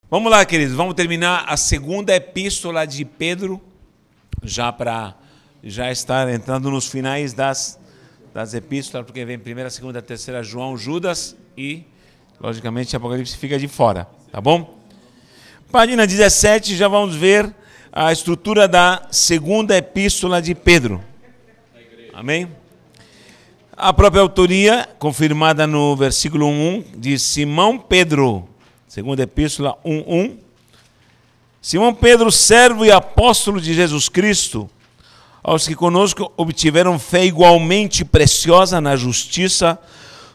Vamos lá, queridos, vamos terminar a segunda epístola de Pedro, já estar entrando nos finais das epístolas, porque vem primeira, segunda, terceira, João, Judas e, logicamente, Apocalipse fica de fora, tá bom? Página 17, já vamos ver a estrutura da segunda epístola de Pedro. Amém? A própria autoria, confirmada no versículo 1, de Simão Pedro, segunda epístola 1:1. Simão Pedro, servo e apóstolo de Jesus Cristo, aos que conosco obtiveram fé igualmente preciosa na justiça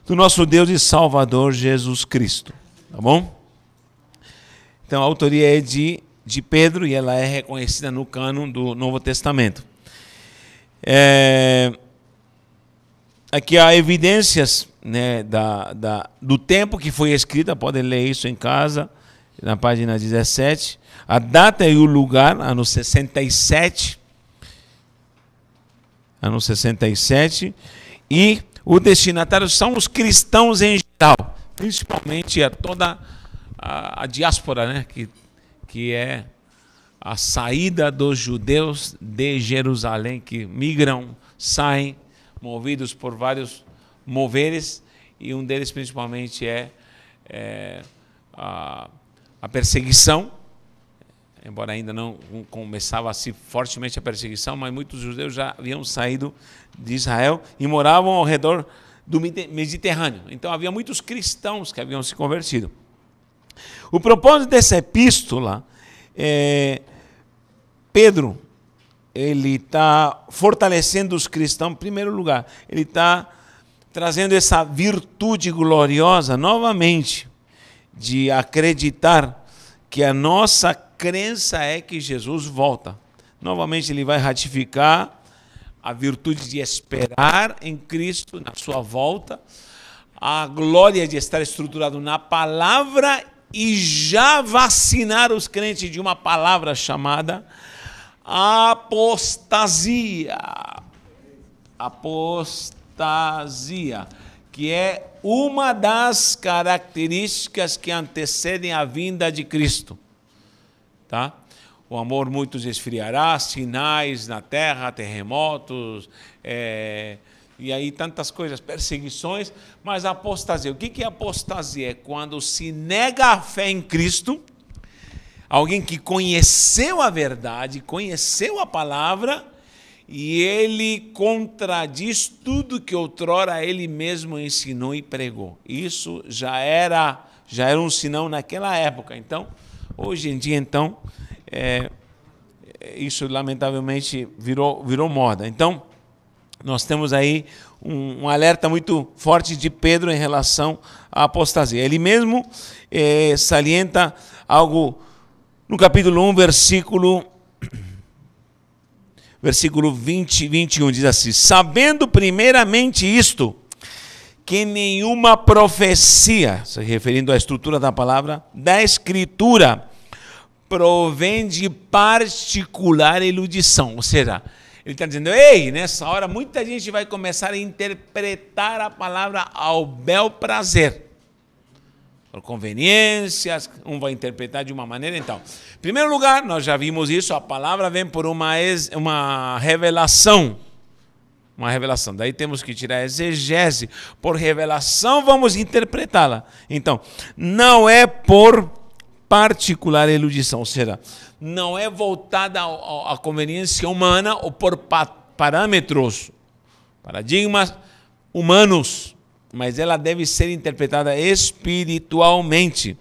do nosso Deus e Salvador Jesus Cristo. Tá bom? Então a autoria é de Pedro e ela é reconhecida no cânon do Novo Testamento. Aqui há evidências, né, do tempo que foi escrita, podem ler isso em casa, na página 17. A data e o lugar, ano 67. Ano 67. E o destinatário são os cristãos em geral, principalmente toda a diáspora, né, que é a saída dos judeus de Jerusalém, que migram, saem, movidos por vários moveres, e um deles principalmente é a perseguição, embora ainda não começava assim fortemente a perseguição, mas muitos judeus já haviam saído de Israel e moravam ao redor do Mediterrâneo. Então havia muitos cristãos que haviam se convertido. O propósito dessa epístola Pedro, ele está fortalecendo os cristãos, em primeiro lugar. Ele está trazendo essa virtude gloriosa, novamente, de acreditar que a nossa crença é que Jesus volta. Novamente, ele vai ratificar a virtude de esperar em Cristo, na sua volta, a glória de estar estruturado na palavra e já vacinar os crentes de uma palavra chamada apostasia. Apostasia, que é uma das características que antecedem a vinda de Cristo. Tá? O amor muitos esfriará, sinais na terra, terremotos, e aí tantas coisas, perseguições, mas a apostasia. O que é apostasia? É quando se nega a fé em Cristo. Alguém que conheceu a verdade, conheceu a palavra, e ele contradiz tudo que outrora ele mesmo ensinou e pregou. Isso já era um sinal naquela época. Então, hoje em dia, então, isso lamentavelmente virou moda. Então, nós temos aí um alerta muito forte de Pedro em relação à apostasia. Ele mesmo salienta algo no capítulo 1, versículo 20 e 21, diz assim: sabendo primeiramente isto, que nenhuma profecia, se referindo à estrutura da palavra, da Escritura, provém de particular erudição. Ou seja, ele está dizendo, ei, nessa hora muita gente vai começar a interpretar a palavra ao bel prazer. Por conveniências, um vai interpretar de uma maneira, então. Em primeiro lugar, nós já vimos isso, a palavra vem por uma revelação. Uma revelação. Daí temos que tirar a exegese. Por revelação, vamos interpretá-la. Então, não é por particular erudição, ou seja, não é voltada à conveniência humana ou por parâmetros, paradigmas humanos, mas ela deve ser interpretada espiritualmente,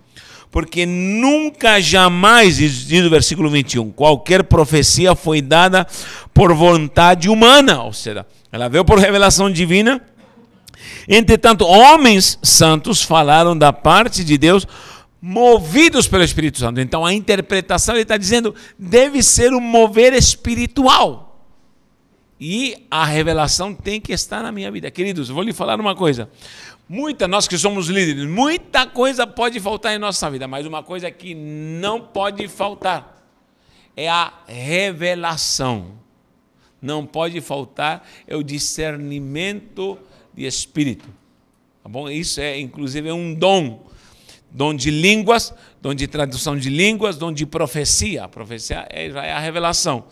porque nunca, jamais, diz o versículo 21, qualquer profecia foi dada por vontade humana, ou seja, ela veio por revelação divina. Entretanto, homens santos falaram da parte de Deus, movidos pelo Espírito Santo. Então, a interpretação, ele está dizendo, deve ser um mover espiritual. E a revelação tem que estar na minha vida. Queridos, eu vou lhe falar uma coisa. Nós que somos líderes, muita coisa pode faltar em nossa vida, mas uma coisa que não pode faltar é a revelação. Não pode faltar é o discernimento de espírito. Tá bom? Isso inclusive, é um dom. dom de línguas, dom de tradução de línguas, dom de profecia. A profecia já é a revelação.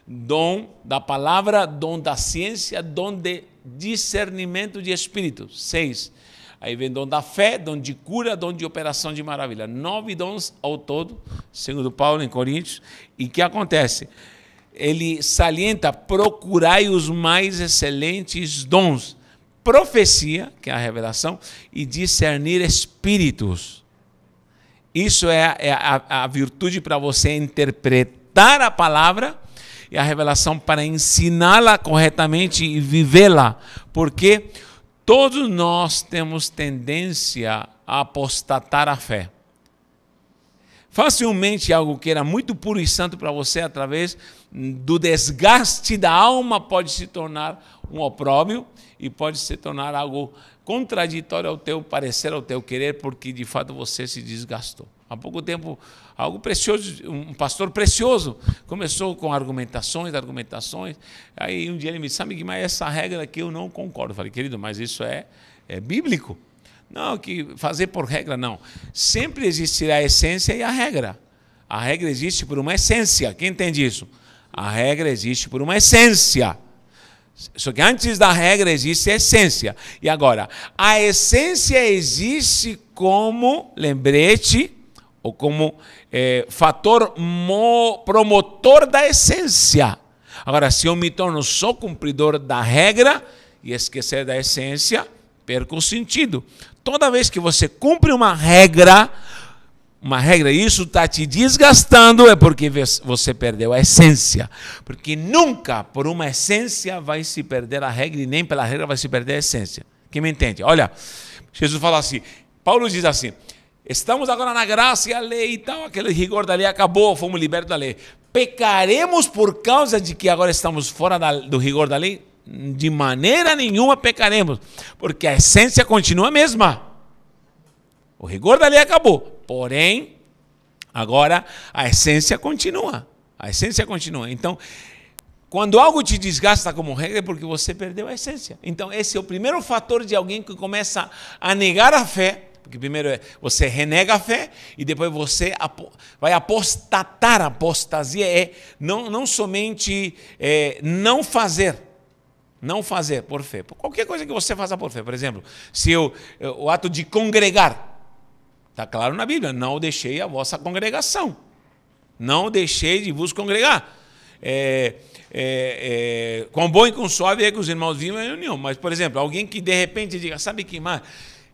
Dom da palavra, dom da ciência, dom de discernimento de espíritos. 6. Aí vem dom da fé, dom de cura, dom de operação de maravilha. 9 dons ao todo, segundo Paulo em Coríntios. E o que acontece? Ele salienta: procurai os mais excelentes dons. Profecia, que é a revelação, e discernir espíritos. Isso é a virtude para você interpretar a palavra, e a revelação para ensiná-la corretamente e vivê-la. Porque todos nós temos tendência a apostatar a fé. Facilmente algo que era muito puro e santo para você, através do desgaste da alma, pode se tornar um opróbrio e pode se tornar algo contraditório ao teu parecer, ao teu querer, porque de fato você se desgastou. Há pouco tempo, algo precioso, um pastor precioso, começou com argumentações, aí um dia ele me disse: sabe, mas essa regra aqui eu não concordo. Eu falei: querido, mas isso é bíblico. Não, que fazer por regra, não. Sempre existirá a essência e a regra. A regra existe por uma essência. Quem entende isso? A regra existe por uma essência. Só que antes da regra existe a essência. E agora, a essência existe como lembrete ou como fator promotor da essência. Agora, se eu me torno só cumpridor da regra e esquecer da essência, perco o sentido. Toda vez que você cumpre uma regra, isso está te desgastando, é porque você perdeu a essência. Porque nunca por uma essência vai se perder a regra, e nem pela regra vai se perder a essência. Quem me entende? Olha, Jesus fala assim, Paulo diz assim: estamos agora na graça e a lei e tal, aquele rigor da lei acabou, fomos libertos da lei. Pecaremos por causa de que agora estamos fora do rigor da lei? De maneira nenhuma pecaremos, porque a essência continua a mesma. O rigor da lei acabou, porém, agora a essência continua. A essência continua. Então, quando algo te desgasta como regra, é porque você perdeu a essência. Então, esse é o primeiro fator de alguém que começa a negar a fé. Porque primeiro você renega a fé e depois você vai apostatar. A apostasia é não somente não fazer por fé. Qualquer coisa que você faça por fé. Por exemplo, se o ato de congregar, está claro na Bíblia: não deixei a vossa congregação. Não deixei de vos congregar. Com bom e com suave é que os irmãos vivam em união. Mas, por exemplo, alguém que de repente diga: sabe que mais?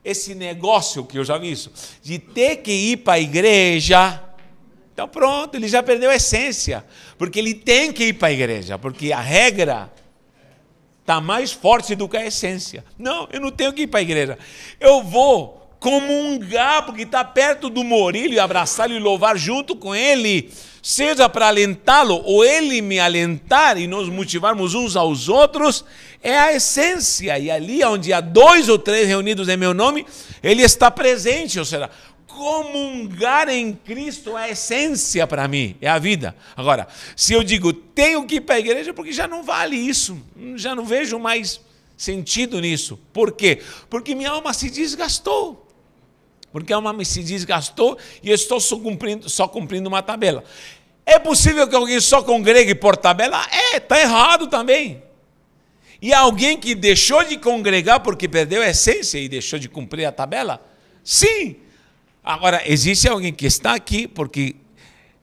Esse negócio, que eu já vi isso, de ter que ir para a igreja, então pronto, ele já perdeu a essência. Porque ele tem que ir para a igreja, porque a regra está mais forte do que a essência. Não, eu não tenho que ir para a igreja. Eu vou comungar, porque está perto do Morílio, e abraçá-lo e louvar junto com ele, seja para alentá-lo ou ele me alentar e nos motivarmos uns aos outros, é a essência. E ali onde há 2 ou 3 reunidos em meu nome, ele está presente. Ou seja, comungar em Cristo é a essência para mim, é a vida. Agora, se eu digo tenho que ir para a igreja, porque já não vale isso, já não vejo mais sentido nisso. Por quê? Porque minha alma se desgastou. Porque a alma se desgastou e eu estou só cumprindo uma tabela. É possível que alguém só congregue por tabela? Está errado também. E alguém que deixou de congregar porque perdeu a essência e deixou de cumprir a tabela? Sim. Agora, existe alguém que está aqui porque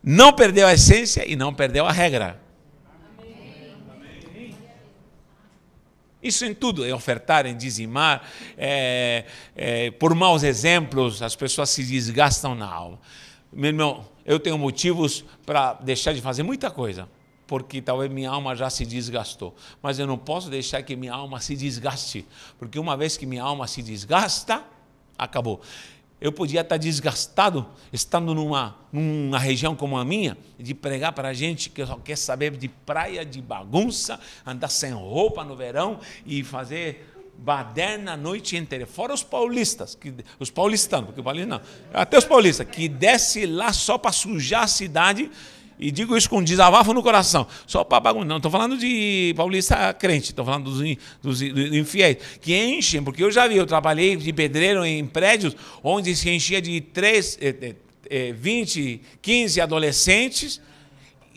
não perdeu a essência e não perdeu a regra. Isso em tudo, em ofertar, em dizimar, por maus exemplos, as pessoas se desgastam na alma. Meu irmão, eu tenho motivos para deixar de fazer muita coisa, porque talvez minha alma já se desgastou. Mas eu não posso deixar que minha alma se desgaste, porque uma vez que minha alma se desgasta, acabou. Eu podia estar desgastado, estando numa região como a minha, de pregar para a gente que só quer saber de praia, de bagunça, andar sem roupa no verão e fazer baderna a noite inteira. Fora os paulistas, os paulistanos, porque o paulista não, até os paulistas, que desce lá só para sujar a cidade, E digo isso com desabafo no coração. Só para bagunçar. Não estou falando de paulista crente, estou falando dos infiéis. Que enchem, porque eu já vi, eu trabalhei de pedreiro em prédios onde se enchia de 20, 15 adolescentes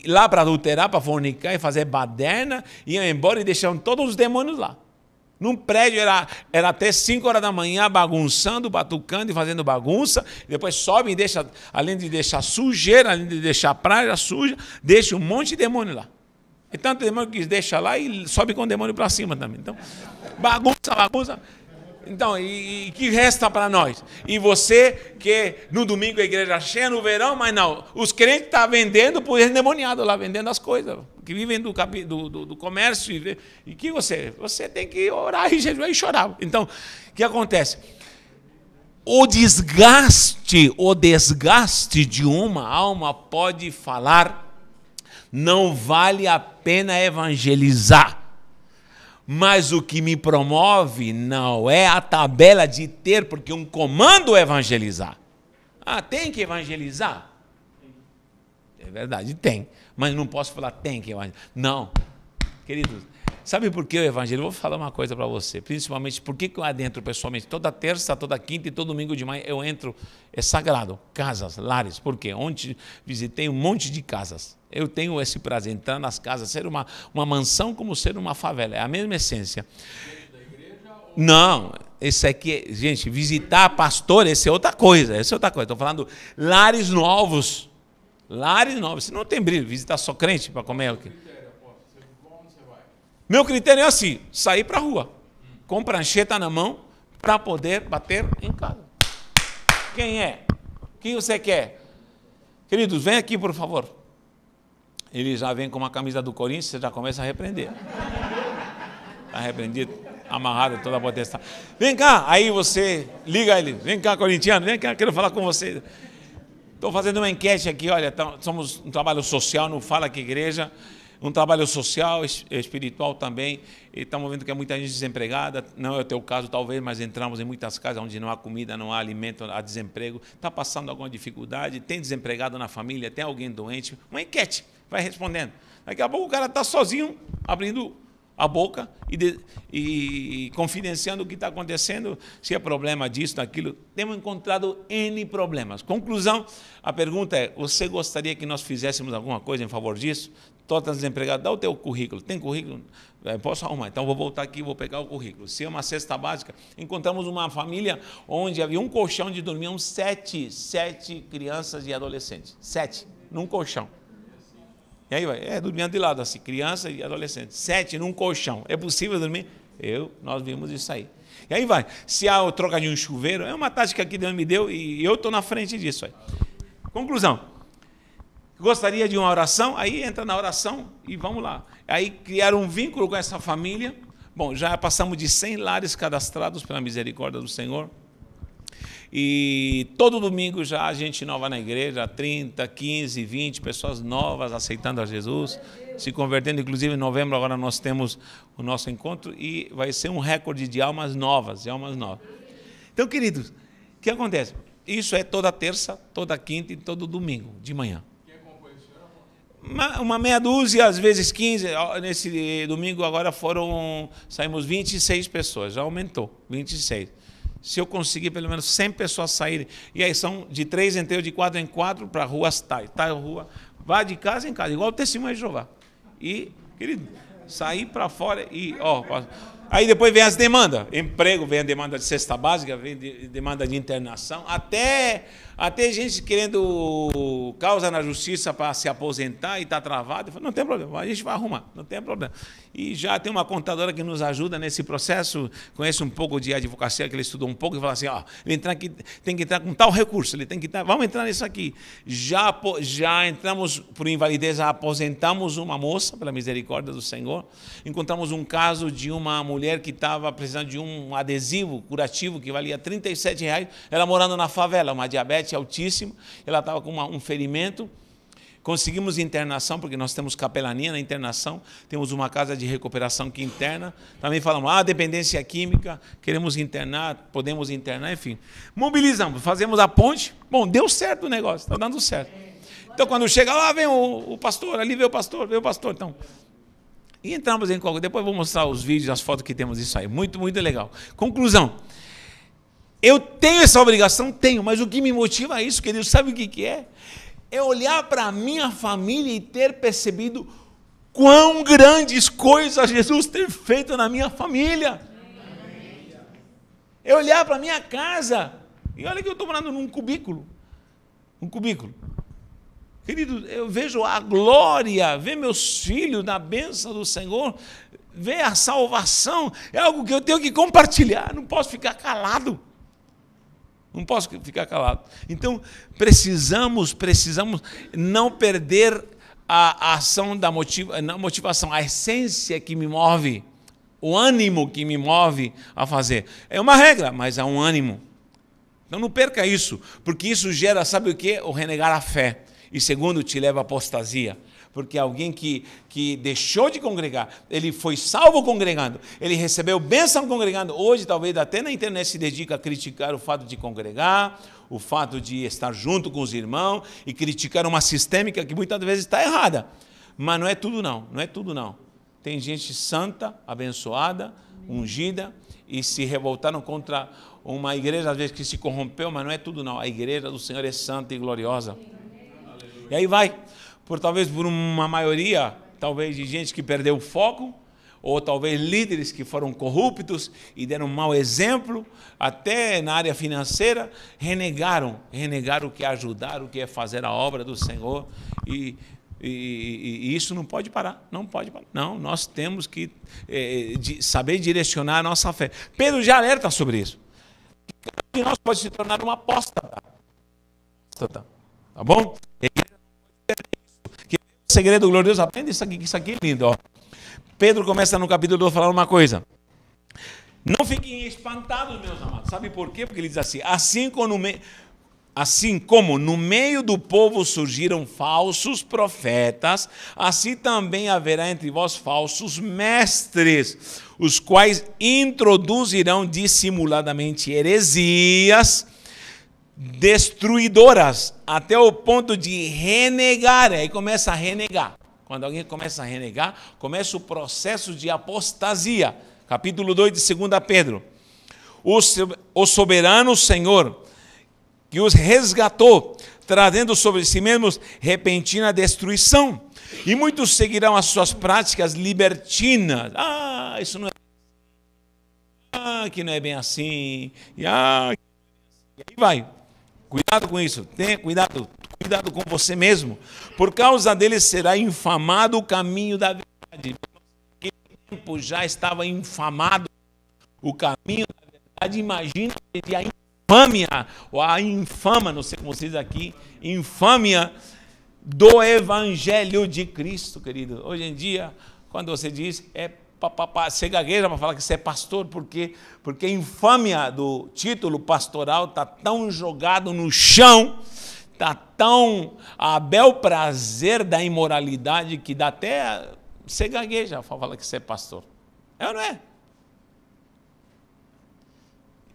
lá para adulterar, para fornicar e fazer baderna, iam embora e deixavam todos os demônios lá. Num prédio era até 5 horas da manhã bagunçando, batucando e fazendo bagunça. Depois sobe e deixa, além de deixar sujeira, além de deixar a praia suja, deixa um monte de demônio lá. E tanto demônio que deixa lá e sobe com o demônio para cima também. Então, bagunça. Então, e que resta para nós? E você que no domingo a igreja cheia, no verão, mas não. Os crentes estão vendendo por endemoniado lá, vendendo as coisas. Que vivem do comércio. E que você tem que orar e jejuar e chorar. Então, o que acontece? O desgaste de uma alma pode falar, não vale a pena evangelizar. Mas o que me promove não é a tabela de ter, porque um comando é evangelizar. Ah, tem que evangelizar? É verdade, tem. Mas não posso falar tem que evangelizar. Não. Queridos, sabe por que eu evangelizo? Vou falar uma coisa para você. Principalmente, por que eu adentro pessoalmente? Toda terça, toda quinta e todo domingo de manhã eu entro, é sagrado. Casas, lares. Por quê? Ontem visitei um monte de casas. Eu tenho esse prazer, entrar nas casas, ser uma mansão como ser uma favela. É a mesma essência. Não, esse aqui, gente, visitar pastor, essa é outra coisa. Estou falando lares novos. Lares novos. Você não tem brilho, visitar só crente para comer o quê? Meu critério é assim, sair para a rua, com prancheta na mão, para poder bater em casa. Quem é? Quem você quer? Queridos, vem aqui, por favor. Ele já vem com uma camisa do Corinthians, você já começa a repreender. Está repreendido, amarrado toda a potestade. Vem cá, aí você liga ele. Vem cá, corintiano, vem cá, quero falar com você. Estou fazendo uma enquete aqui, olha, somos um trabalho social, não fala que igreja, um trabalho social, espiritual também, e estamos vendo que há muita gente desempregada, não é o teu caso talvez, mas entramos em muitas casas onde não há comida, não há alimento, há desemprego, está passando alguma dificuldade, tem desempregado na família, tem alguém doente, uma enquete, vai respondendo. Daqui a pouco o cara está sozinho, abrindo a boca e confidenciando o que está acontecendo, se é problema disso, daquilo. Temos encontrado N problemas. Conclusão, a pergunta é, você gostaria que nós fizéssemos alguma coisa em favor disso? Todas desempregadas, dá o teu currículo. Tem currículo? Posso arrumar. Então, vou voltar aqui e vou pegar o currículo. Se é uma cesta básica, encontramos uma família onde havia um colchão onde dormiam sete crianças e adolescentes. 7, num colchão. E aí vai, dormindo de lado assim, criança e adolescente. 7 num colchão. É possível dormir? Nós vimos isso aí. E aí vai, se há o troca de um chuveiro, é uma tática que Deus me deu e eu estou na frente disso aí. Conclusão. Gostaria de uma oração? Aí entra na oração e vamos lá. Aí criaram um vínculo com essa família. Bom, já passamos de 100 lares cadastrados pela misericórdia do Senhor. E todo domingo já há gente nova na igreja, 30, 15, 20 pessoas novas aceitando a Jesus, se convertendo. Inclusive em novembro agora nós temos o nosso encontro e vai ser um recorde de almas novas, Então, queridos, o que acontece? Isso é toda terça, toda quinta e todo domingo de manhã. Uma meia dúzia, às vezes 15, nesse domingo agora saímos 26 pessoas, já aumentou, 26. Se eu conseguir pelo menos 100 pessoas saírem, e aí são de 3 em 3, de 4 em 4, para ruas rua, vá de casa em casa, igual o testemunho de Jeová. E, querido, sair para fora e, aí depois vem as demandas, emprego, vem a demanda de cesta básica, vem demanda de internação, até gente querendo causa na justiça para se aposentar e está travado. Não tem problema, a gente vai arrumar, não tem problema. E já tem uma contadora que nos ajuda nesse processo, conhece um pouco de advocacia, que ele estudou um pouco, e fala assim, ele entrar aqui, tem que entrar com tal recurso, ele tem que entrar, vamos entrar nisso aqui. Já entramos por invalidez, aposentamos uma moça, pela misericórdia do Senhor, encontramos um caso de uma mulher que estava precisando de um adesivo curativo que valia R$37, ela morando na favela, uma diabetes altíssima, ela estava com um ferimento. Conseguimos internação, porque nós temos capelania na internação, temos uma casa de recuperação que interna, também falamos, dependência química, queremos internar, podemos internar, enfim. Mobilizamos, fazemos a ponte, bom, deu certo o negócio, está dando certo. Então, quando chega lá, vem o pastor, ali vem o pastor, então. E entramos em qualquer... Depois eu vou mostrar os vídeos, as fotos que temos disso aí. Muito, muito legal. Conclusão. Eu tenho essa obrigação? Tenho, mas o que me motiva a isso, querido, sabe o que é? É olhar para a minha família e ter percebido quão grandes coisas Jesus tem feito na minha família. É olhar para a minha casa. E olha que eu estou morando num cubículo. Um cubículo. Querido, eu vejo a glória, ver meus filhos na bênção do Senhor, ver a salvação. É algo que eu tenho que compartilhar. Não posso ficar calado. Não posso ficar calado. Então, precisamos não perder a ação da motivação, a essência que me move, o ânimo que me move a fazer. É uma regra, mas é um ânimo. Então, não perca isso, porque isso gera, sabe o quê? O renegar a fé. E segundo, te leva à apostasia. Porque alguém que deixou de congregar, ele foi salvo congregando, ele recebeu bênção congregando, hoje talvez até na internet se dedica a criticar o fato de congregar, o fato de estar junto com os irmãos e criticar uma sistêmica que muitas vezes está errada. Mas não é tudo não, não é tudo não. Tem gente santa, abençoada, ungida e se revoltaram contra uma igreja às vezes que se corrompeu, mas não é tudo não. A igreja do Senhor é santa e gloriosa. E aí vai. Talvez por uma maioria, talvez de gente que perdeu o foco, ou talvez líderes que foram corruptos e deram um mau exemplo, até na área financeira, renegaram o que é ajudar, o que é fazer a obra do Senhor, e isso não pode parar, não pode parar. Não, nós temos que saber direcionar a nossa fé. Pedro já alerta sobre isso. Cada um de nós pode se tornar uma apóstata. Tá bom? O segredo glorioso, aprende isso aqui é lindo. Ó. Pedro começa no capítulo 2 a falar uma coisa. Não fiquem espantados, meus amados. Sabe por quê? Porque ele diz assim, assim como no meio do povo surgiram falsos profetas, assim também haverá entre vós falsos mestres, os quais introduzirão dissimuladamente heresias destruidoras, até o ponto de renegar. Aí começa a renegar. Quando alguém começa a renegar, começa o processo de apostasia. Capítulo 2 de 2 Pedro. O soberano Senhor, que os resgatou, trazendo sobre si mesmos repentina destruição. E muitos seguirão as suas práticas libertinas. Isso não é... que não é bem assim. E aí vai. Cuidado com isso, tenha cuidado com você mesmo. Por causa dele será infamado o caminho da verdade. Naquele tempo já estava infamado o caminho da verdade. Imagina a infâmia, ou a infama, não sei como se diz aqui, infâmia do Evangelho de Cristo, querido. Hoje em dia, quando você diz, você gagueja para falar que você é pastor, porque a infâmia do título pastoral está tão jogado no chão, está tão a bel prazer da imoralidade que dá até você gagueja para falar que você é pastor. É ou não é?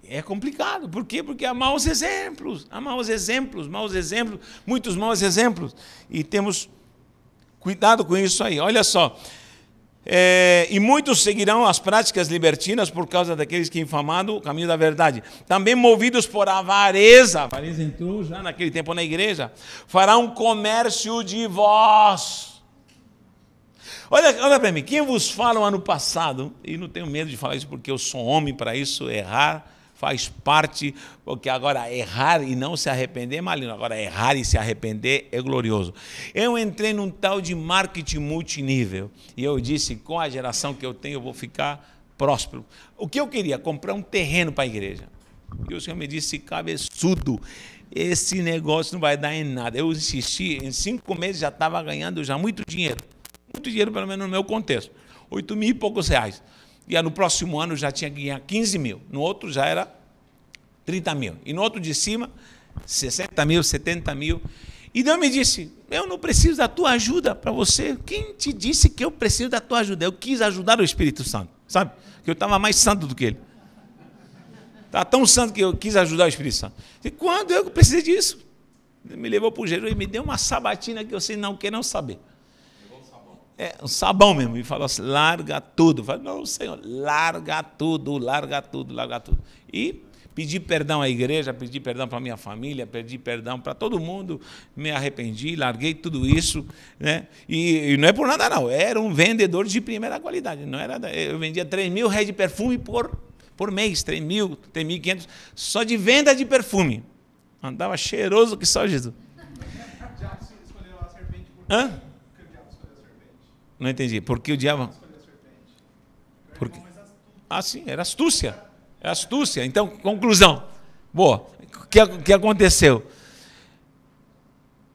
É complicado. Por quê? Porque há maus exemplos, muitos maus exemplos. E temos cuidado com isso aí. Olha só. E muitos seguirão as práticas libertinas por causa daqueles que infamaram o caminho da verdade. Também movidos por avareza, a avareza entrou já naquele tempo na igreja, farão comércio de vós. Olha para mim, quem vos fala o ano passado, e não tenho medo de falar isso porque eu sou homem para isso, errar faz parte, porque agora errar e não se arrepender é maligno, agora errar e se arrepender é glorioso. Eu entrei num tal de marketing multinível, e eu disse, com a geração que eu tenho, eu vou ficar próspero. O que eu queria? Comprar um terreno para a igreja. E o Senhor me disse, cabeçudo, esse negócio não vai dar em nada. Eu insisti, em 5 meses já estava ganhando já muito dinheiro pelo menos no meu contexto, 8 mil e poucos reais. E no próximo ano já tinha que ganhar 15 mil, no outro já era 30 mil, e no outro de cima, 60 mil, 70 mil. E Deus me disse, eu não preciso da tua ajuda para você. Quem te disse que eu preciso da tua ajuda? Eu quis ajudar o Espírito Santo, sabe? Que eu estava mais santo do que ele. Estava tão santo que eu quis ajudar o Espírito Santo. E quando eu precisei disso? Me levou para o jejum e me deu uma sabatina que eu sei não quer não saber. Um sabão mesmo. E falou assim, larga tudo. Eu falei, não, Senhor, larga tudo, larga tudo, larga tudo. E pedi perdão à igreja, pedi perdão para a minha família, pedi perdão para todo mundo, me arrependi, larguei tudo isso, né? E não é por nada não, era um vendedor de primeira qualidade, não era, eu vendia 3.000 reais de perfume por mês, 3.000, 3.500, só de venda de perfume. Andava cheiroso que só Jesus. O diabo escolheu a serpente por Hã? Por que o diabo escolheu a serpente? Não entendi, por que o diabo... Escolheu a serpente. Por quê? Ah, sim, era astúcia. É astúcia. Então, conclusão. Boa. O que aconteceu?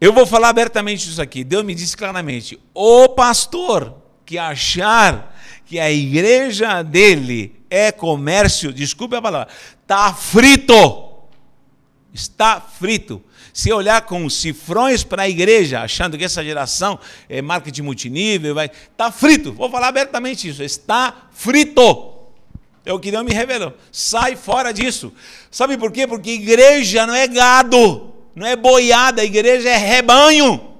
Eu vou falar abertamente isso aqui. Deus me disse claramente: o pastor que achar que a igreja dele é comércio, desculpe a palavra, está frito. Está frito. Se olhar com cifrões para a igreja, achando que essa geração é marketing multinível, está frito. Vou falar abertamente isso. Está frito. É o que Deus me revelou. Sai fora disso. Sabe por quê? Porque igreja não é gado, não é boiada, a igreja é rebanho.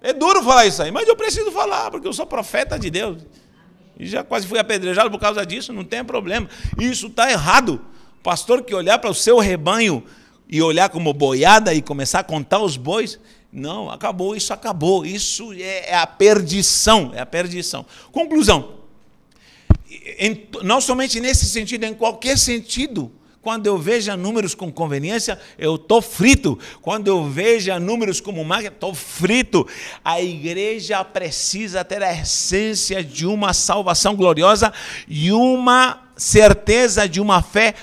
É duro falar isso aí, mas eu preciso falar, porque eu sou profeta de Deus. E já quase fui apedrejado por causa disso, não tem problema. Isso está errado. Pastor que olhar para o seu rebanho e olhar como boiada e começar a contar os bois... Não, acabou, isso acabou. Isso é a perdição, é a perdição. Conclusão. Não somente nesse sentido, em qualquer sentido. Quando eu vejo números com conveniência, eu estou frito. Quando eu vejo números como máquina, estou frito. A igreja precisa ter a essência de uma salvação gloriosa e uma certeza de uma fé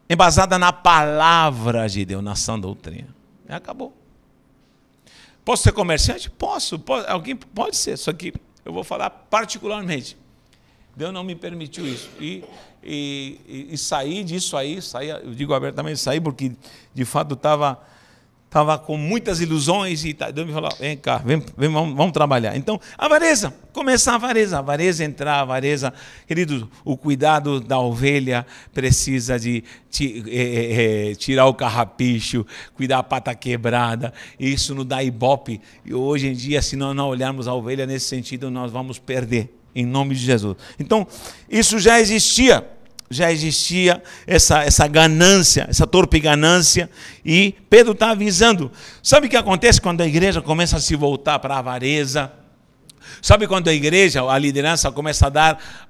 embasada na palavra de Deus, na sã doutrina. Acabou. Posso ser comerciante? Posso. Alguém pode ser, só que eu vou falar particularmente. Deus não me permitiu isso. E sair disso aí, eu digo abertamente, sair porque de fato estava com muitas ilusões e Deus me falou, vem cá, vamos trabalhar. Então, avareza, começar a avareza entrar, a avareza. Queridos, o cuidado da ovelha precisa de tirar o carrapicho, cuidar a pata quebrada, isso não dá ibope. E hoje em dia, se nós não olharmos a ovelha nesse sentido, nós vamos perder, em nome de Jesus. Então, isso já existia essa ganância, essa torpe ganância, e Pedro está avisando. Sabe o que acontece quando a igreja começa a se voltar para a avareza? Sabe quando a igreja, a liderança começa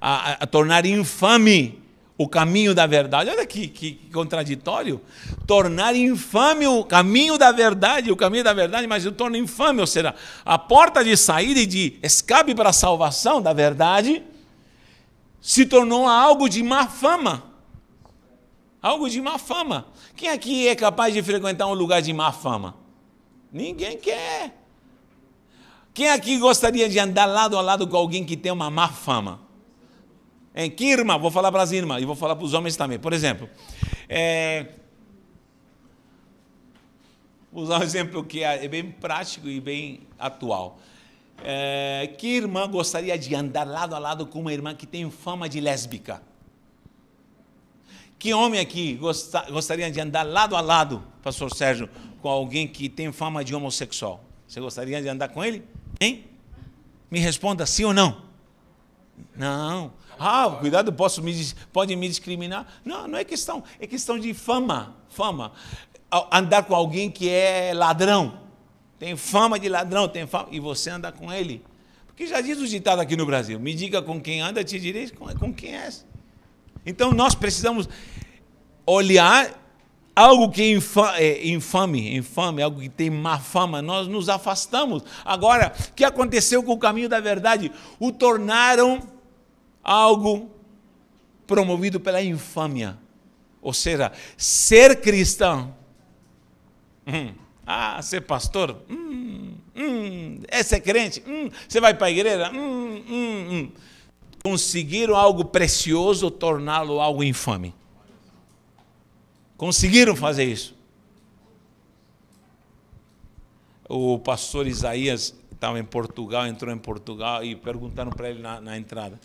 a tornar infame o caminho da verdade? Olha que contraditório. Tornar infame o caminho da verdade, mas eu torno infame, ou seja, a porta de saída e de escape para a salvação da verdade se tornou algo de má fama. Algo de má fama. Quem aqui é capaz de frequentar um lugar de má fama? Ninguém quer. Quem aqui gostaria de andar lado a lado com alguém que tem uma má fama? Que irmã? Vou falar para as irmãs e vou falar para os homens também. Por exemplo, vou usar um exemplo que é bem prático e bem atual. Que irmã gostaria de andar lado a lado com uma irmã que tem fama de lésbica? Que homem aqui gostaria de andar lado a lado, pastor Sérgio, com alguém que tem fama de homossexual? Você gostaria de andar com ele? Hein? Me responda sim ou não. Não. Cuidado, pode me discriminar. Não é questão, é questão de fama. Andar com alguém que é ladrão. Tem fama de ladrão, e você anda com ele. Porque já diz o ditado aqui no Brasil, me diga com quem anda, te direi com quem és. Então nós precisamos olhar algo que é infame, algo que tem má fama, nós nos afastamos. Agora, o que aconteceu com o caminho da verdade? O tornaram algo promovido pela infâmia. Ou seja, ser cristão... ser pastor? É ser crente? Você vai para a igreja? Conseguiram algo precioso, torná-lo algo infame. Conseguiram fazer isso. O pastor Isaías estava em Portugal, entrou em Portugal e perguntaram para ele na entrada.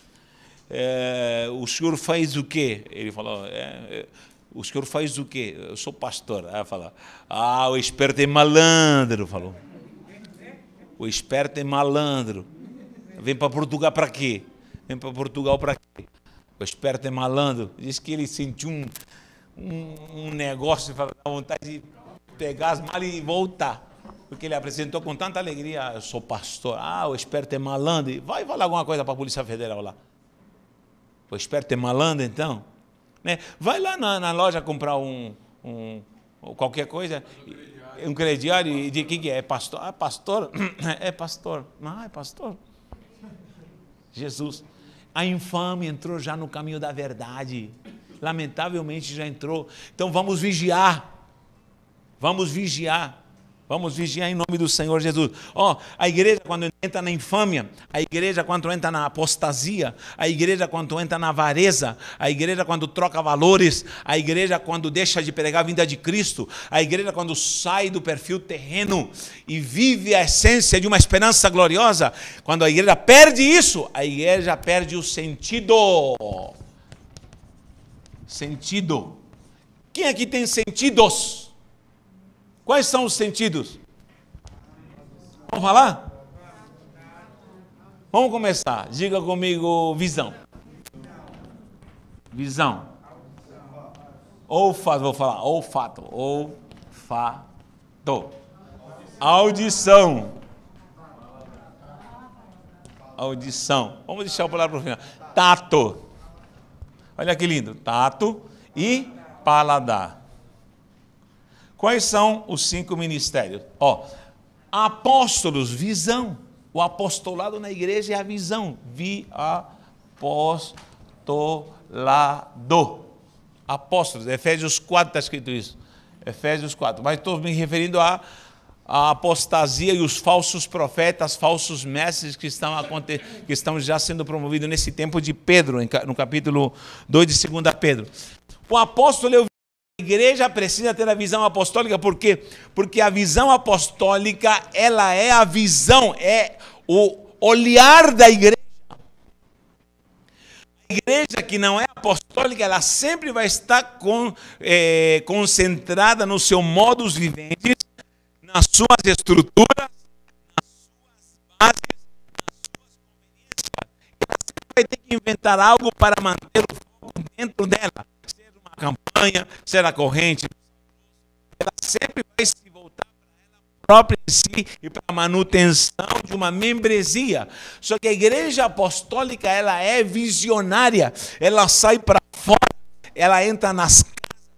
O senhor faz o quê? Ele falou, o senhor faz o quê? Eu sou pastor. Aí ela fala, o esperto é malandro, falou. O esperto é malandro. Vem para Portugal para quê? Vem para Portugal para quê? O esperto é malandro. Diz que ele sentiu um negócio, dá vontade de pegar as malas e voltar. Porque ele apresentou com tanta alegria, eu sou pastor. O esperto é malandro. Vai falar alguma coisa para a Polícia Federal lá. O esperto é malandro, então. Né? Vai lá na loja comprar qualquer coisa, um crediário, e diz, o que é? É pastor? Pastor? É pastor. É pastor. Jesus. A infâmia entrou já no caminho da verdade. Lamentavelmente já entrou. Então vamos vigiar. Vamos vigiar. Vamos vigiar em nome do Senhor Jesus. A igreja quando entra na infâmia, a igreja quando entra na apostasia, a igreja quando entra na avareza, a igreja quando troca valores, a igreja quando deixa de pregar a vinda de Cristo, a igreja quando sai do perfil terreno e vive a essência de uma esperança gloriosa, quando a igreja perde isso, a igreja perde o sentido. Sentido. Quem aqui tem sentidos? Quais são os sentidos? Vamos falar? Vamos começar. Diga comigo, visão. Visão. Olfato, vou falar. Olfato. Olfato. Audição. Audição. Vamos deixar o palavra para o final. Tato. Olha que lindo. Tato e paladar. Quais são os 5 ministérios? Apóstolos, visão. O apostolado na igreja é a visão. Apostolado. Apóstolos. Efésios 4 está escrito isso. Efésios 4. Mas estou me referindo à apostasia e os falsos profetas, falsos mestres que estão já sendo promovidos nesse tempo de Pedro, no capítulo 2 de 2 Pedro. O apóstolo a igreja precisa ter a visão apostólica, por quê? Porque a visão apostólica, ela é a visão, é o olhar da igreja. A igreja que não é apostólica, ela sempre vai estar concentrada no seu modus vivendi, nas suas estruturas, nas suas bases, nas suas conveniências. Ela sempre vai ter que inventar algo para manter o foco dentro dela. Campanha, ser a corrente, ela sempre vai se voltar para ela própria em si e para a manutenção de uma membresia. Só que a igreja apostólica, ela é visionária, ela sai para fora, ela entra nas casas,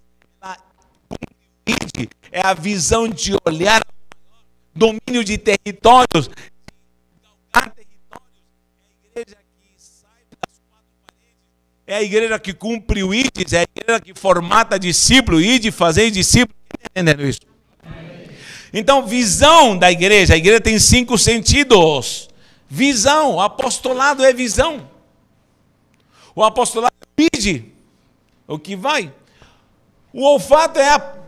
ela cumpre, é a visão de olhar, domínio de territórios, de galgar territórios, é a igreja que sai das 4 paredes, é a igreja que cumpre o IDES, é a igreja que formata discípulo, ide fazer discípulo. Está entendendo isso? Então, visão da igreja. A igreja tem 5 sentidos. Visão, o apostolado é visão. O apostolado é o IDES, o que vai. O olfato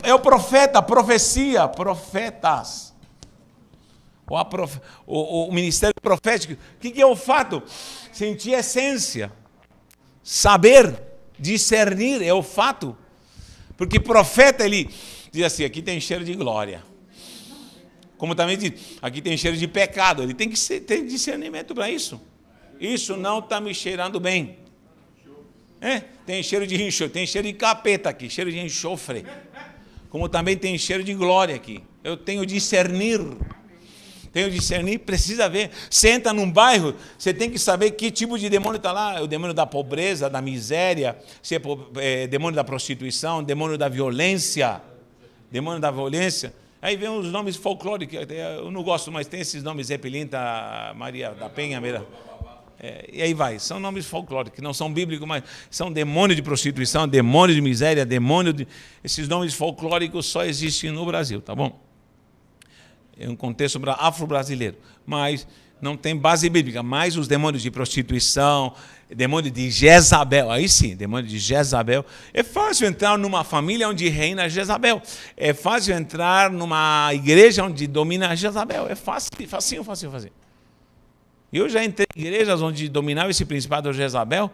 é o profeta, a profecia, profetas. O ministério profético. O que é olfato? Sentir essência. Saber, discernir, é olfato. Porque profeta, ele diz assim, aqui tem cheiro de glória. Como também diz, aqui tem cheiro de pecado. Ele tem que ter discernimento para isso. Isso não está me cheirando bem. Tem cheiro de enxofre, tem cheiro de capeta aqui, cheiro de enxofre. Como também tem cheiro de glória aqui. Eu tenho discernir. Precisa ver. Você entra num bairro, você tem que saber que tipo de demônio está lá. O demônio da pobreza, da miséria, se é demônio da prostituição, demônio da violência. Demônio da violência. Aí vem os nomes folclóricos, eu não gosto, mas tem esses nomes, Zé Pilinta, Maria da Penha, e aí vai. São nomes folclóricos, que não são bíblicos, mas são demônio de prostituição, demônio de miséria, Esses nomes folclóricos só existem no Brasil, tá bom? É um contexto afro-brasileiro, mas não tem base bíblica. Mas os demônios de prostituição, demônio de Jezabel, aí sim, demônio de Jezabel. É fácil entrar numa família onde reina Jezabel. É fácil entrar numa igreja onde domina Jezabel. É fácil. Eu já entrei em igrejas onde dominava esse principado de Jezabel,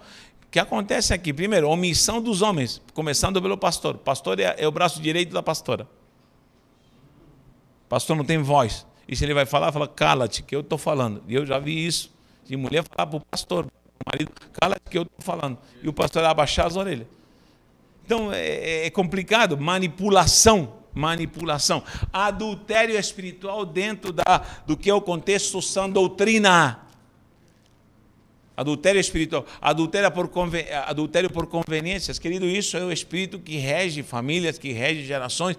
O que acontece aqui? Primeiro, omissão dos homens, começando pelo pastor. O pastor é o braço direito da pastora. O pastor não tem voz. E se ele vai falar, fala, cala-te, que eu estou falando. E eu já vi isso, de mulher falar para o pastor, o marido, cala-te, que eu estou falando. E o pastor abaixar as orelhas. Então, é complicado. Manipulação. Adultério espiritual dentro do que é o contexto sã doutrina. Adultério espiritual. Adultério por conveniências. Querido, isso é o espírito que rege famílias, que rege gerações,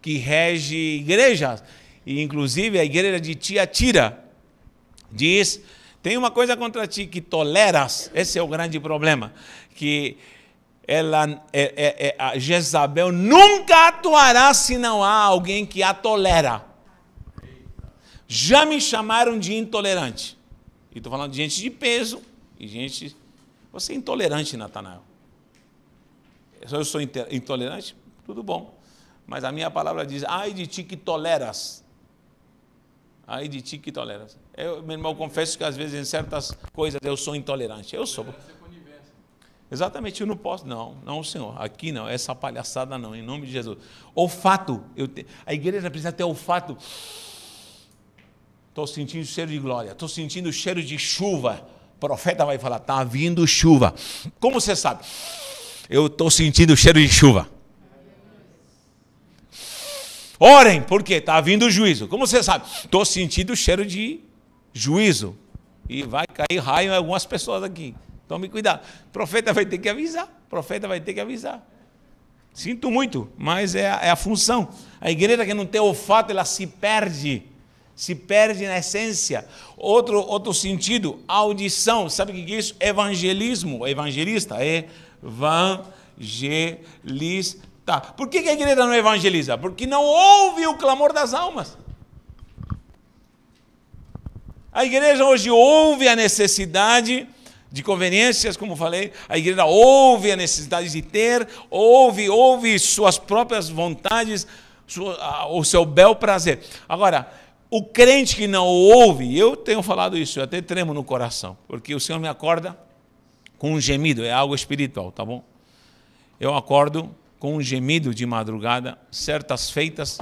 que rege igrejas. E, inclusive, a igreja de Tiatira diz, tem uma coisa contra ti, que toleras. Esse é o grande problema. Que a Jezabel nunca atuará se não há alguém que a tolera. Já me chamaram de intolerante. E estou falando de gente de peso e gente... Você é intolerante, Natanael. Eu sou intolerante? Tudo bom. Mas a minha palavra diz, ai de ti que toleras. Ai de ti que toleras. Meu irmão, confesso que às vezes em certas coisas eu sou intolerante. Eu sou. Exatamente, eu não posso. Não, senhor. Aqui não, essa palhaçada não, em nome de Jesus. Olfato. A igreja precisa ter olfato. Estou sentindo cheiro de glória. Estou sentindo cheiro de chuva. O profeta vai falar, está vindo chuva. Como você sabe? Eu estou sentindo cheiro de chuva. Orem, porque está vindo juízo. Como você sabe? Estou sentindo o cheiro de juízo. E vai cair raio em algumas pessoas aqui. Tome cuidado. O profeta vai ter que avisar. Sinto muito, mas é a função. A igreja que não tem olfato, ela se perde. Se perde na essência. Outro sentido, audição. Sabe o que é isso? Evangelismo. Evangelista. Evangelista. Por que a igreja não evangeliza? Porque não ouve o clamor das almas. A igreja hoje ouve a necessidade de conveniências, como falei. A igreja ouve a necessidade de ter, ouve suas próprias vontades, o seu bel prazer. Agora, o crente que não ouve, eu tenho falado isso, eu até tremo no coração, porque o Senhor me acorda com um gemido, é algo espiritual, tá bom? Eu acordo com um gemido de madrugada, certas feitas,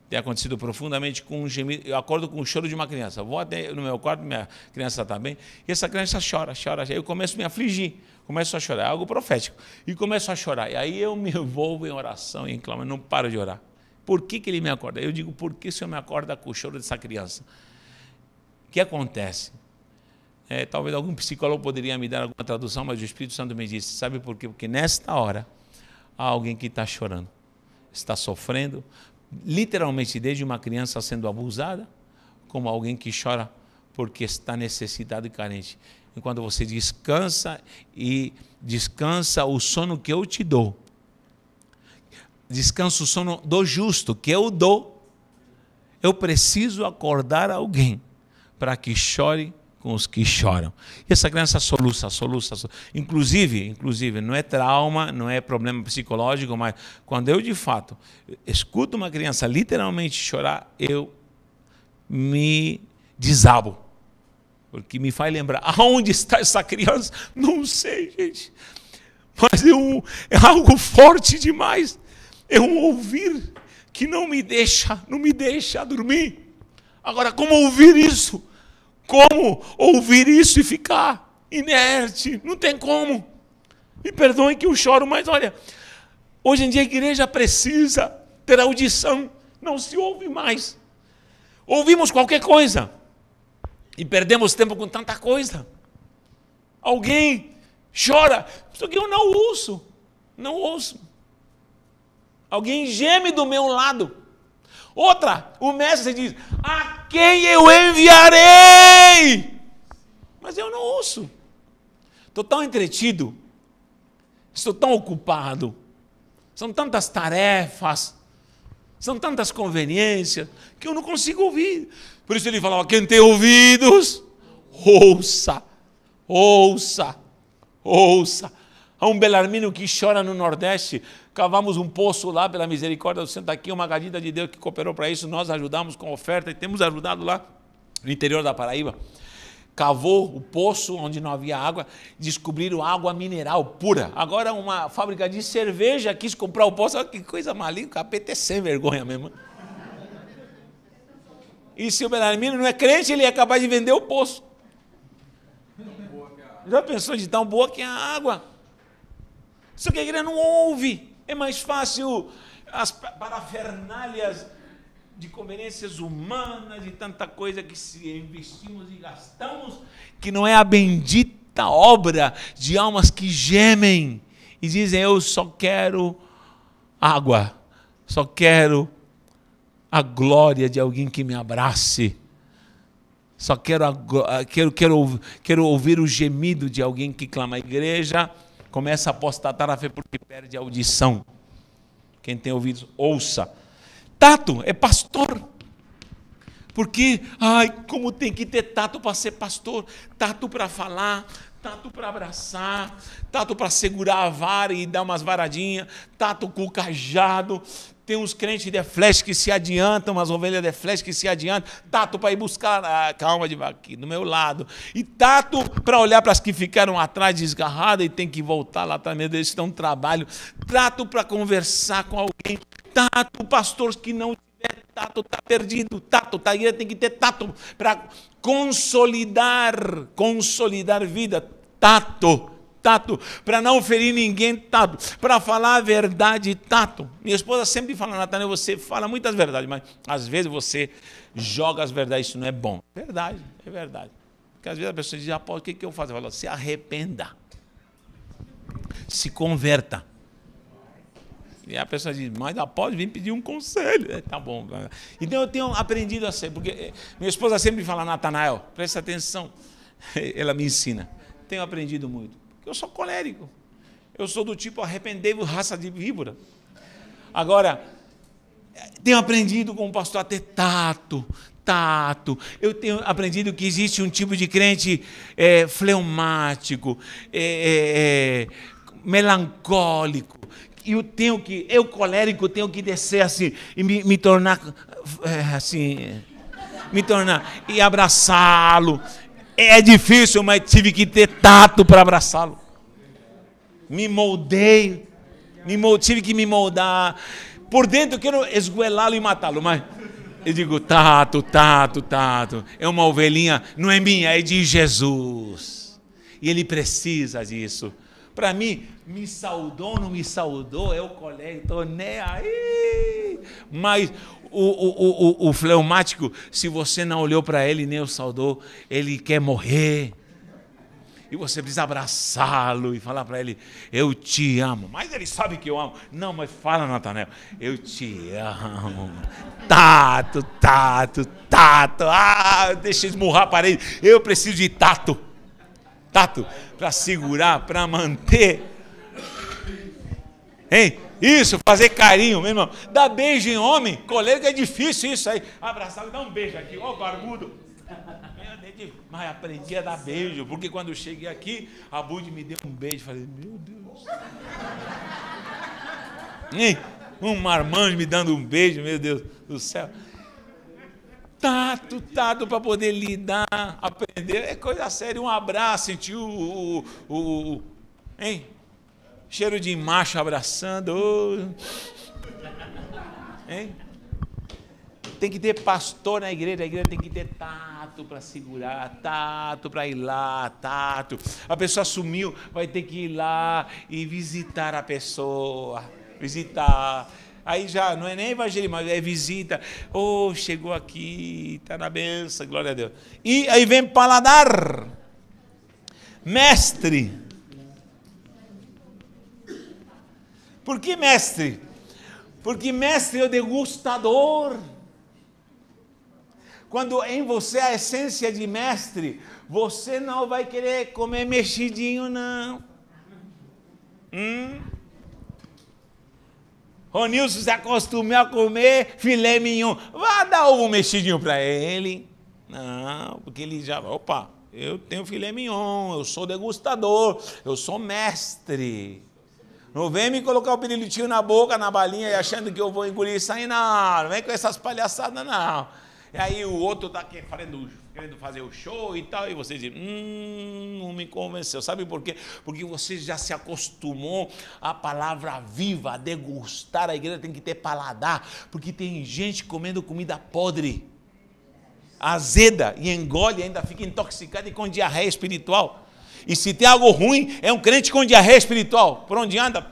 tem acontecido profundamente com um gemido, eu acordo com o choro de uma criança, vou até no meu quarto, minha criança está bem, e essa criança chora, aí eu começo a me afligir, começo a chorar, é algo profético, e começo a chorar, e aí eu me envolvo em oração, em clamor, não paro de orar. Por que ele me acorda? Eu digo, por que o Senhor me acorda com o choro dessa criança? O que acontece? Talvez algum psicólogo poderia me dar alguma tradução, mas o Espírito Santo me disse, sabe por quê? Porque nesta hora, há alguém que está chorando, está sofrendo, literalmente desde uma criança sendo abusada, como alguém que chora porque está necessitado e carente. Enquanto você descansa o sono que eu te dou, descansa o sono do justo que eu dou, eu preciso acordar alguém para que chore com os que choram. E essa criança soluça. Inclusive, não é trauma, não é problema psicológico, mas quando eu de fato escuto uma criança literalmente chorar, eu me desabo. Porque me faz lembrar, aonde está essa criança? Não sei, gente. Mas é algo forte demais. É um ouvir que não me deixa dormir. Agora, como ouvir isso? Como ouvir isso e ficar inerte? Não tem como. Me perdoem que eu choro, mas olha, hoje em dia a igreja precisa ter audição. Não se ouve mais. Ouvimos qualquer coisa e perdemos tempo com tanta coisa. Alguém chora, só que eu não ouço. Alguém geme do meu lado. Outra, o mestre diz, a quem eu enviarei? Mas eu não ouço. Estou tão entretido, estou tão ocupado, são tantas tarefas, são tantas conveniências, que eu não consigo ouvir. Por isso ele falava, quem tem ouvidos, ouça. Há um belarmino que chora no Nordeste, cavamos um poço lá pela misericórdia do Senhor, está aqui uma gadita de Deus que cooperou para isso, nós ajudamos com oferta e temos ajudado lá no interior da Paraíba. cavou o poço onde não havia água, descobriram água mineral pura. Agora uma fábrica de cerveja quis comprar o poço. Olha que coisa maligna, o capeta é sem vergonha mesmo. E se o Benamino não é crente, ele é capaz de vender o poço. Já pensou de tão boa que é a água? Só que a igreja não ouve. É mais fácil as parafernálias de conveniências humanas e tanta coisa que se investimos e gastamos, que não é a bendita obra de almas que gemem e dizem: eu só quero água, só quero a glória de alguém que me abrace, só quero ouvir o gemido de alguém que clama. A igreja começa a apostatar a fé porque perde a audição. Quem tem ouvidos, ouça. Tato é pastor. Porque, como tem que ter tato para ser pastor. Tato para falar, tato para abraçar, tato para segurar a vara e dar umas varadinhas, tato com o cajado. Tem uns crentes de flecha que se adiantam, umas ovelhas de flecha que se adiantam, tato para ir buscar, calma de aqui, do meu lado. E tato para olhar para as que ficaram atrás desgarradas e tem que voltar lá atrás, eles estão no trabalho. Tato para conversar com alguém. Tato, pastores que não tiver tato, está perdido. Tato, a igreja tem que ter tato para consolidar vida. Tato, para não ferir ninguém, tato, para falar a verdade, tato. Minha esposa sempre fala: Nathanael, você fala muitas verdades, mas às vezes você joga as verdades, isso não é bom. Verdade, é verdade. Porque às vezes a pessoa diz: Apóstolo, o que eu faço? Eu falo: se arrependa, se converta. E a pessoa diz: mas apóstolo, vem pedir um conselho. Tá bom. Então eu tenho aprendido a ser, porque minha esposa sempre fala: Nathanael, presta atenção. Ela me ensina. Tenho aprendido muito. Porque eu sou colérico. Eu sou do tipo arrependei-vos, raça de víbora. Agora, tenho aprendido com o pastor a ter tato. Eu tenho aprendido que existe um tipo de crente fleumático, melancólico. E eu colérico, tenho que descer assim e me tornar assim, e abraçá-lo. É difícil, mas tive que ter tato para abraçá-lo. Me moldei, tive que me moldar. Por dentro eu quero esgoelá-lo e matá-lo, mas eu digo: tato. É uma ovelhinha, não é minha, é de Jesus. E ele precisa disso. Para mim, me saudou, não me saudou, eu colei, estou nem aí. Mas o fleumático, se você não olhou para ele nem o saudou, ele quer morrer. E você precisa abraçá-lo e falar para ele: eu te amo. Mas ele sabe que eu amo. Não, mas fala, Nathanael: eu te amo. Tato. Deixa eu esmurrar a parede. Eu preciso de tato para segurar, para manter. Hein? Isso, fazer carinho, meu irmão. Dar beijo em homem, colega, é difícil isso aí. Abraçar e dar um beijo aqui, ó, barbudo. Mas aprendi a dar beijo, porque quando eu cheguei aqui, a Bud me deu um beijo. Falei: meu Deus. Hein? Um marmanjo me dando um beijo, meu Deus do céu. Tato para poder lidar, aprender, é coisa séria. Um abraço, sentir hein? Cheiro de macho abraçando. Hein? Tem que ter pastor na igreja, a igreja tem que ter tato para segurar, tato para ir lá, tato. A pessoa sumiu, vai ter que ir lá e visitar a pessoa, visitar. Aí já não é nem evangelismo, mas é visita. Oh, chegou aqui, está na benção, glória a Deus. E aí vem paladar. Mestre. Por que mestre? Porque mestre é o degustador. Quando em você a essência de mestre, você não vai querer comer mexidinho, não. Ronilson se acostumou a comer filé mignon. Vá dar ovo mexidinho para ele. Não, porque ele já... Opa, eu tenho filé mignon, eu sou degustador, eu sou mestre. Não vem me colocar o pirilutinho na boca, na balinha, e achando que eu vou engolir isso aí, não. Não vem com essas palhaçadas, não. E aí o outro está aqui fazendo querendo fazer o show e tal, e você diz, não me convenceu. Sabe por quê? Porque você já se acostumou à palavra viva, a degustar. A igreja tem que ter paladar, porque tem gente comendo comida podre, azeda, e engole, ainda fica intoxicado e com diarreia espiritual. E se tem algo ruim, é um crente com diarreia espiritual. Por onde anda?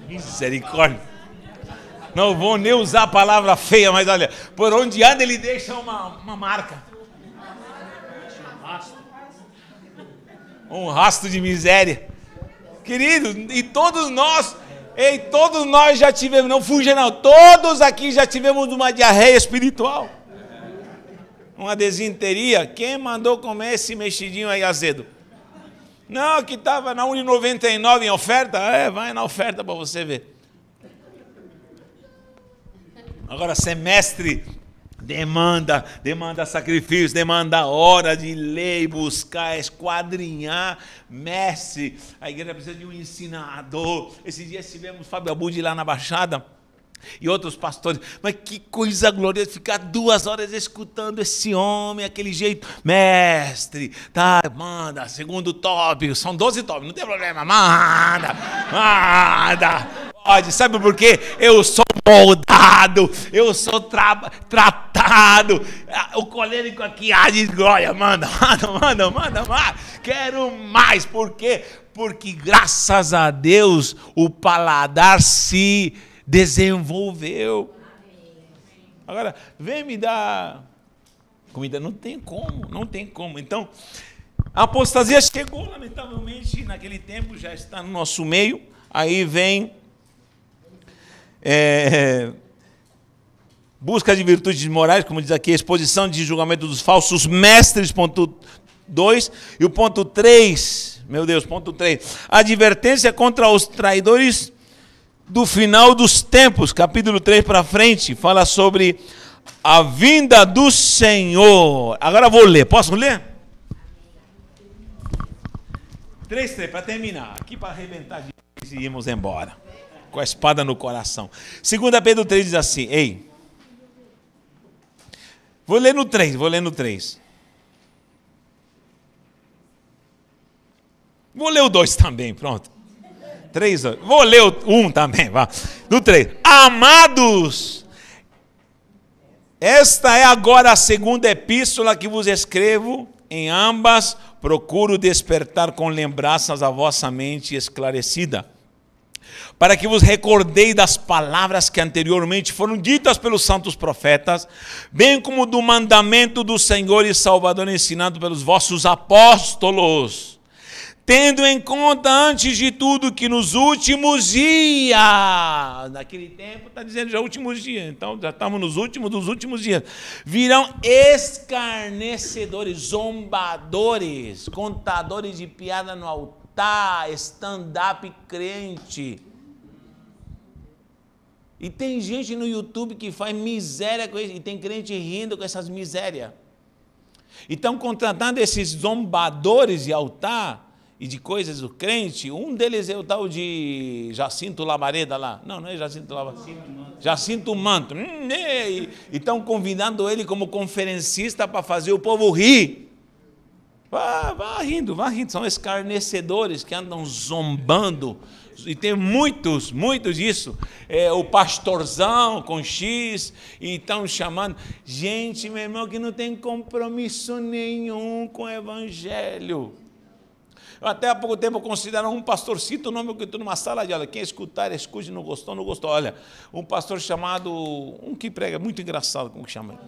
Misericórdia. Não vou nem usar a palavra feia, mas olha, por onde anda ele deixa uma marca. Um rastro de miséria. Querido, e todos nós já tivemos, não fuja não, todos aqui já tivemos uma diarreia espiritual. Uma desinteria. Quem mandou comer esse mexidinho aí azedo? Não, que estava na 1,99 em oferta. Vai na oferta para você ver. Agora, semestre demanda sacrifício, demanda hora de ler e buscar, esquadrinhar. Mestre, a igreja precisa de um ensinador. Esse dia tivemos Fábio Abud lá na Baixada e outros pastores. Mas que coisa gloriosa ficar 2 horas escutando esse homem, aquele jeito. Mestre, tá, manda, segundo tópico, são 12 tópicos, não tem problema, manda. Pode, sabe por quê? Eu sou moldado, eu sou tratado. O colérico aqui, diz glória, manda. Quero mais, por quê? Porque graças a Deus o paladar se desenvolveu. Agora, vem me dar comida, não tem como. Então, a apostasia chegou, lamentavelmente, naquele tempo, já está no nosso meio. Aí vem busca de virtudes morais, como diz aqui, exposição de julgamento dos falsos mestres, ponto 2, e o ponto 3, ponto 3, advertência contra os traidores do final dos tempos, capítulo 3 para frente, fala sobre a vinda do Senhor. Agora vou ler, posso ler? 3, para terminar, aqui para arrebentar e irmos embora, com a espada no coração. 2 Pedro 3 diz assim, vou ler no 3. Vou ler o 2 também, pronto. 3, vou ler o 1 também, vá. Do 3. Amados, esta é agora a segunda epístola que vos escrevo, em ambas procuro despertar com lembranças a vossa mente esclarecida, para que vos recordeis das palavras que anteriormente foram ditas pelos santos profetas, bem como do mandamento do Senhor e Salvador ensinado pelos vossos apóstolos, tendo em conta antes de tudo que nos últimos dias, naquele tempo está dizendo já últimos dias, então já estamos nos últimos dos últimos dias, virão escarnecedores, zombadores, contadores de piada no altar, stand-up crente. E tem gente no YouTube que faz miséria com isso, e tem crente rindo com essas misérias. E estão contratando esses zombadores de altar e de coisas do crente. Um deles é o tal de Jacinto Labareda lá. Não é Jacinto Labareda. Jacinto Manto. E estão convidando ele como conferencista para fazer o povo rir. Vá rindo. São escarnecedores que andam zombando. E tem muitos disso. O pastorzão com X, e estão chamando. Gente, meu irmão, que não tem compromisso nenhum com o evangelho. Eu até há pouco tempo considero um pastor, cito o nome que estou numa sala de aula. Quem escutar, escute, não gostou. Olha, um pastor chamado, um que prega, muito engraçado, como que chama?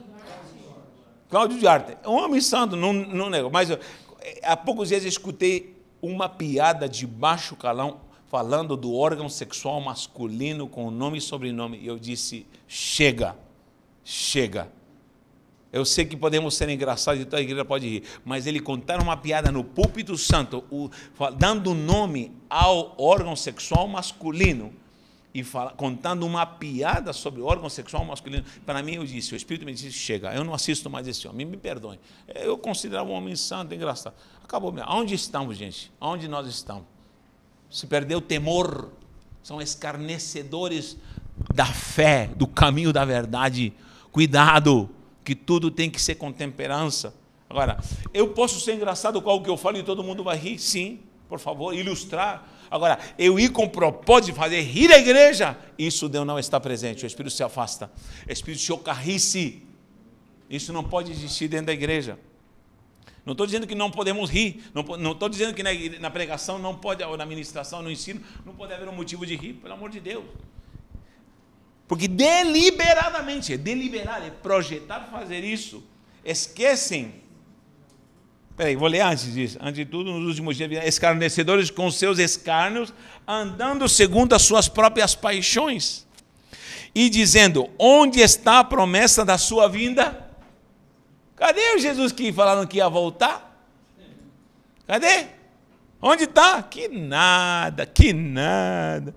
Cláudio de Arte. Um homem santo, não nego. Mas há poucos dias eu escutei uma piada de baixo calão, falando do órgão sexual masculino com nome e sobrenome. E eu disse, chega. Eu sei que podemos ser engraçados e toda a igreja pode rir, mas ele contar uma piada no púlpito santo, dando nome ao órgão sexual masculino, e contando uma piada sobre o órgão sexual masculino, para mim eu disse, o Espírito me disse, chega, eu não assisto mais esse homem, me perdoem. Eu considerava um homem santo, engraçado. Acabou. Aonde estamos, gente? Aonde nós estamos? Se perdeu o temor, são escarnecedores da fé, do caminho da verdade. Cuidado, que tudo tem que ser com temperança. Agora, eu posso ser engraçado com algo que eu falo e todo mundo vai rir? Sim, por favor, ilustrar. Agora, eu ir com o propósito de fazer rir a igreja, isso Deus não está presente, o Espírito se afasta. O Espírito chocarrice. Isso não pode existir dentro da igreja. Não estou dizendo que não podemos rir, não estou dizendo que na pregação não pode, ou na ministração, no ensino, não pode haver um motivo de rir, pelo amor de Deus. Porque deliberadamente, deliberar, é projetar fazer isso, esquecem. Peraí, vou ler antes disso. Antes de tudo, nos últimos dias, escarnecedores com seus escárnios, andando segundo as suas próprias paixões, e dizendo, onde está a promessa da sua vinda? Cadê o Jesus que falaram que ia voltar? Cadê? Onde está? Que nada, que nada.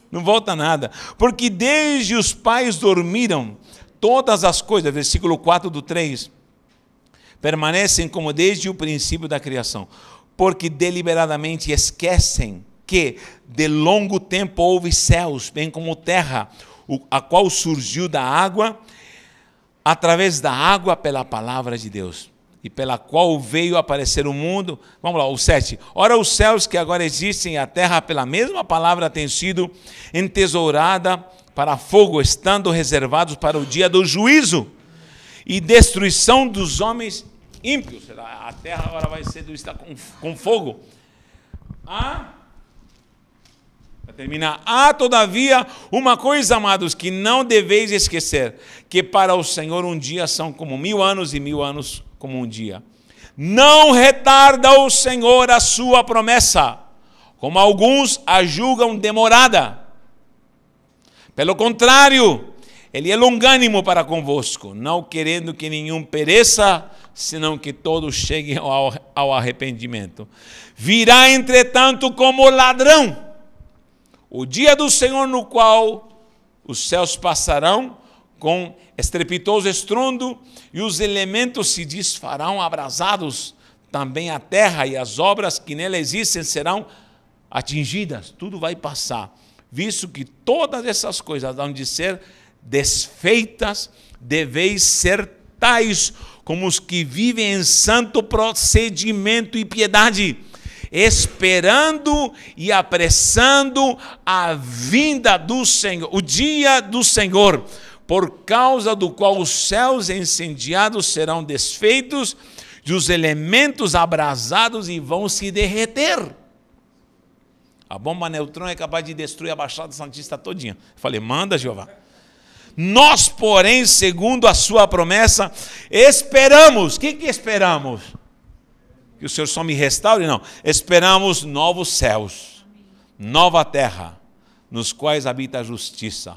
Não volta nada. Porque desde os pais dormiram, todas as coisas, versículo 4 do 3, permanecem como desde o princípio da criação. Porque deliberadamente esquecem que de longo tempo houve céus, bem como terra, a qual surgiu da água, através da água pela palavra de Deus, e pela qual veio aparecer o mundo. Vamos lá, o 7. Ora, os céus que agora existem e a terra pela mesma palavra têm sido entesourada para fogo, estando reservados para o dia do juízo e destruição dos homens ímpios. A terra agora vai ser destruída com fogo. Para terminar, há todavia uma coisa, amados, que não deveis esquecer, que para o Senhor um dia são como 1000 anos e 1000 anos como um dia. Não retarda o Senhor a sua promessa, como alguns a julgam demorada. Pelo contrário, Ele é longânimo para convosco, não querendo que nenhum pereça, senão que todos cheguem ao arrependimento. Virá, entretanto, como ladrão o dia do Senhor, no qual os céus passarão com estrepitoso estrondo e os elementos se desfarão abrasados, também a terra e as obras que nela existem serão atingidas. Tudo vai passar, visto que todas essas coisas hão de ser desfeitas, deveis ser tais como os que vivem em santo procedimento e piedade, esperando e apressando a vinda do Senhor, o dia do Senhor, por causa do qual os céus incendiados serão desfeitos e os elementos abrasados e vão se derreter. A bomba neutrão é capaz de destruir a Baixada Santista todinha. Eu falei, manda, Jeová. Nós, porém, segundo a sua promessa, esperamos. O que esperamos? Que o Senhor só me restaure? Não. Esperamos novos céus, nova terra, nos quais habita a justiça.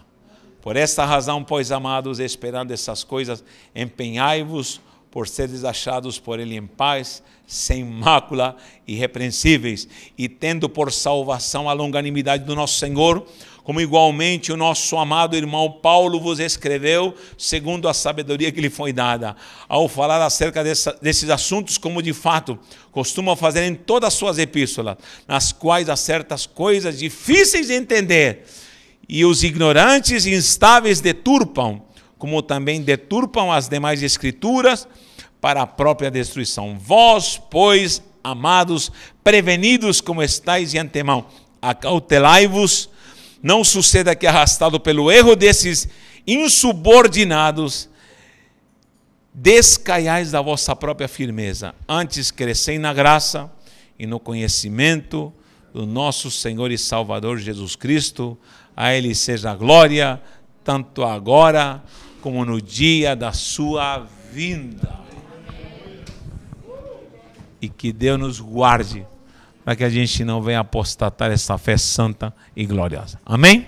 Por esta razão, pois, amados, esperando essas coisas, empenhai-vos por seres achados por Ele em paz, sem mácula, irrepreensíveis, e tendo por salvação a longanimidade do nosso Senhor, como igualmente o nosso amado irmão Paulo vos escreveu, segundo a sabedoria que lhe foi dada, ao falar acerca desses assuntos, como de fato costuma fazer em todas as suas epístolas, nas quais há certas coisas difíceis de entender, e os ignorantes e instáveis deturpam, como também deturpam as demais escrituras, para a própria destruição. Vós, pois, amados, prevenidos como estáis de antemão, acautelai-vos, não suceda que, arrastado pelo erro desses insubordinados, descaiais da vossa própria firmeza. Antes crescei na graça e no conhecimento do nosso Senhor e Salvador Jesus Cristo. A Ele seja a glória, tanto agora como no dia da sua vinda. E que Deus nos guarde, para que a gente não venha apostatar essa fé santa e gloriosa. Amém?